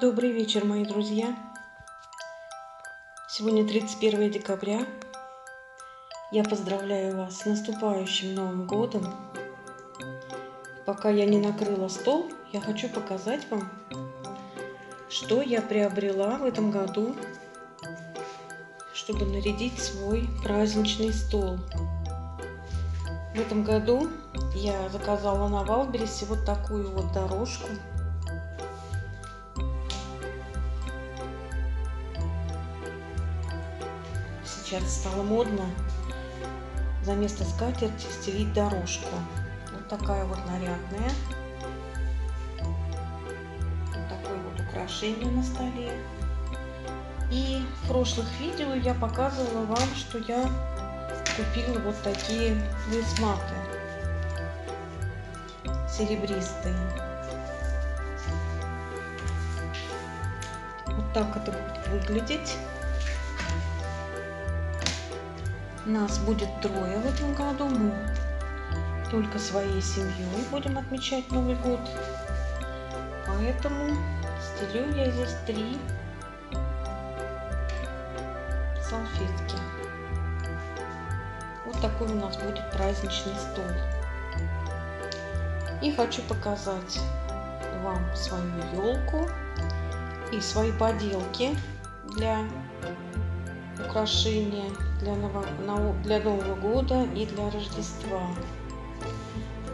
Добрый вечер, мои друзья! Сегодня 31 декабря. Я поздравляю вас с наступающим Новым годом. Пока я не накрыла стол, я хочу показать вам, что я приобрела в этом году, чтобы нарядить свой праздничный стол. В этом году я заказала на Валбересе вот такую вот дорожку. Сейчас стало модно за место скатерти стелить дорожку. Вот такая вот нарядная. Вот такое вот украшение на столе. И в прошлых видео я показывала вам, что я купила вот такие плейсматы серебристые. Вот так это будет выглядеть. Нас будет трое в этом году. Мы только своей семьей будем отмечать Новый год. Поэтому стелю я здесь 3 салфетки. Вот такой у нас будет праздничный стол. И хочу показать вам свою елку и свои поделки для украшения для Нового года и для Рождества.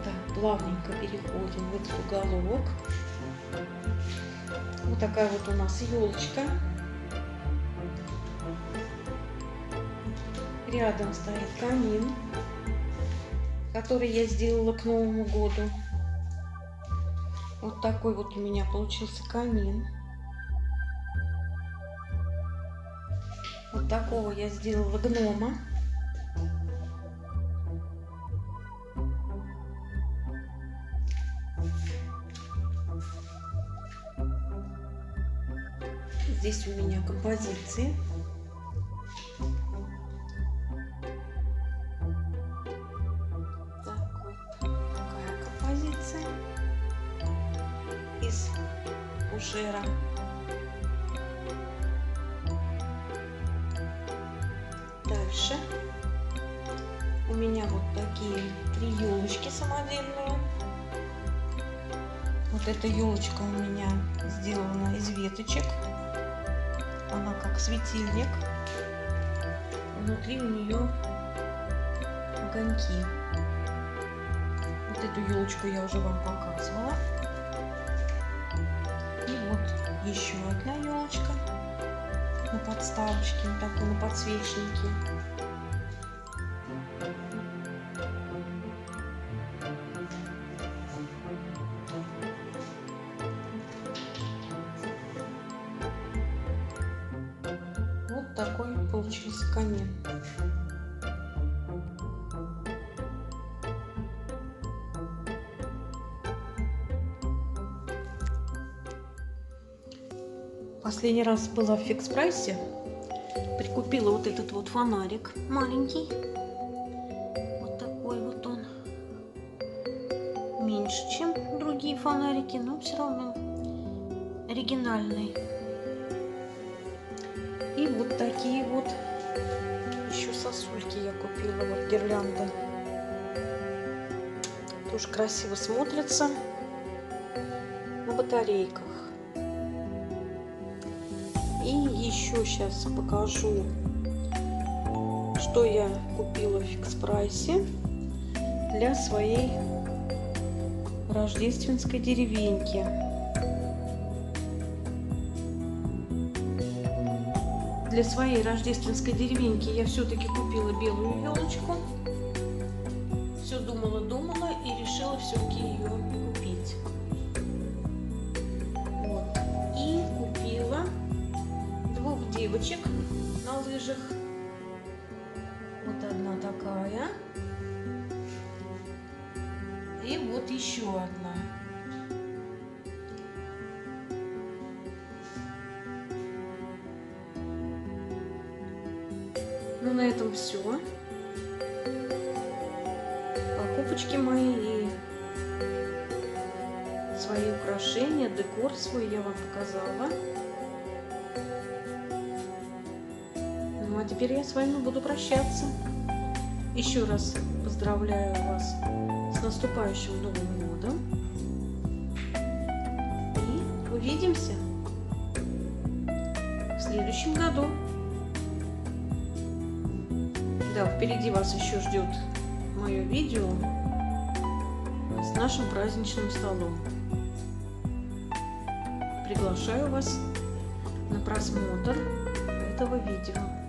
Так, плавненько переходим в этот уголок. Вот такая вот у нас елочка. Рядом стоит камин, который я сделала к Новому году. Вот такой вот у меня получился камин. Вот такого я сделала гнома. Здесь у меня композиции. Так, вот такая композиция из фужера. Дальше у меня вот такие 3 елочки самодельные. Вот эта елочка у меня сделана из веточек. Она как светильник. Внутри у нее огоньки. Вот эту елочку я уже вам показывала. И вот еще одна елочка на подставочке, на такой, на подсвечнике. Вот такой получился камин. Последний раз была в Фикс Прайсе, прикупила вот этот вот фонарик маленький. Вот такой вот он. Меньше, чем другие фонарики, но все равно оригинальный. И вот такие вот еще сосульки я купила, вот гирлянда. Тоже красиво смотрятся на батарейках. И еще сейчас покажу, что я купила в Фикс Прайсе для своей рождественской деревеньки. Для своей рождественской деревеньки я все-таки купила белую елочку. Все думала и решила все-таки ее купить. Вот. И купила 2 девочек на лыжах. Вот одна такая. И вот еще одна. Ну, на этом все. Покупочки мои и свои украшения, декор свой я вам показала. Ну а теперь я с вами буду прощаться. Еще раз поздравляю вас с наступающим Новым годом. И увидимся в следующем году. Да, впереди вас еще ждет мое видео с нашим праздничным столом. Приглашаю вас на просмотр этого видео.